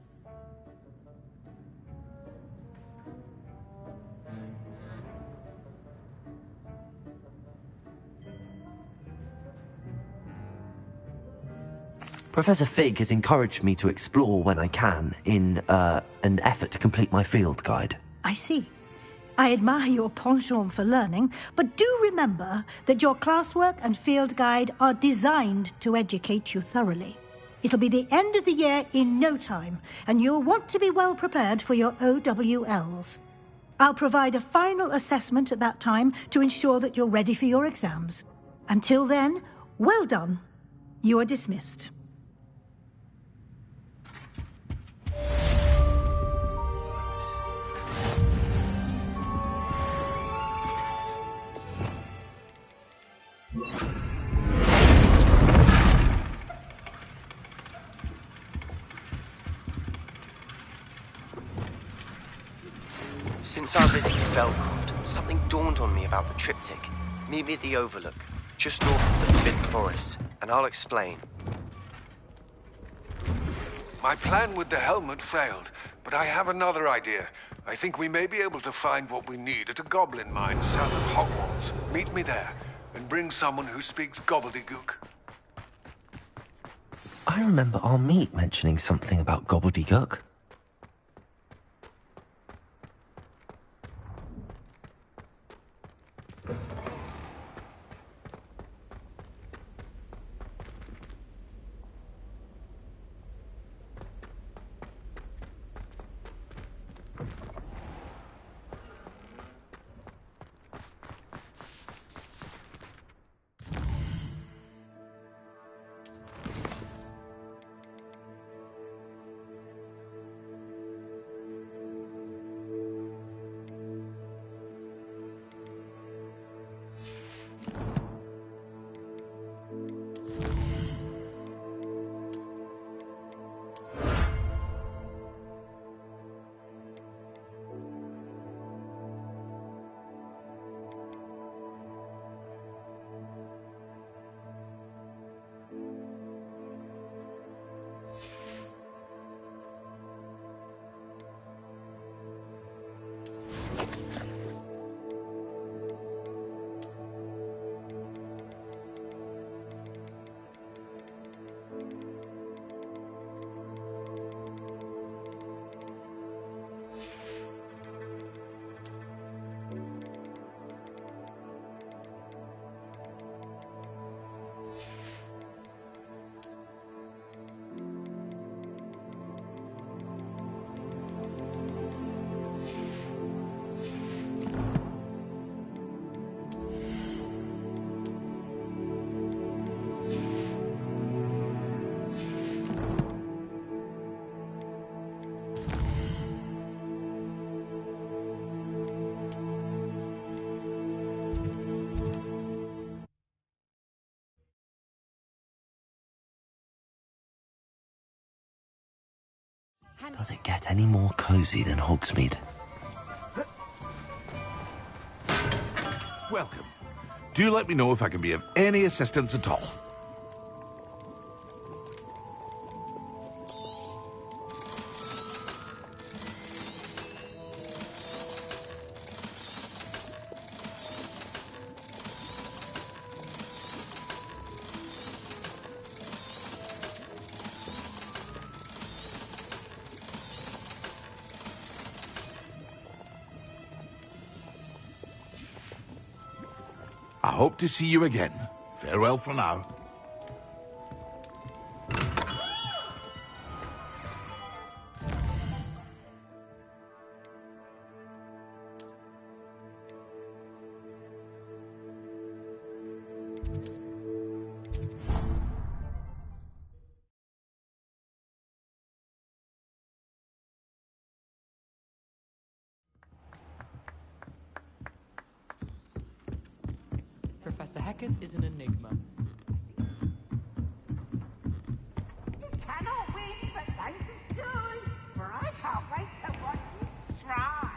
Professor Fig has encouraged me to explore when I can in an effort to complete my field guide. I see. I admire your penchant for learning, but do remember that your classwork and field guide are designed to educate you thoroughly. It'll be the end of the year in no time, and you'll want to be well prepared for your OWLs. I'll provide a final assessment at that time to ensure that you're ready for your exams. Until then, well done. You are dismissed. Since our visit to Felcourt, something dawned on me about the triptych. Meet me at the Overlook, just north of the Forbidden Forest, and I'll explain. My plan with the helmet failed, but I have another idea. I think we may be able to find what we need at a goblin mine south of Hogwarts. Meet me there, and bring someone who speaks gobbledygook. I remember our meet mentioning something about gobbledygook. Does it get any more cozy than Hogsmeade? Welcome. Do let me know if I can be of any assistance at all. hope to see you again. Farewell for now. Professor Hackett is an enigma. Cannot wait for days of soon, for I can't wait to watch you try.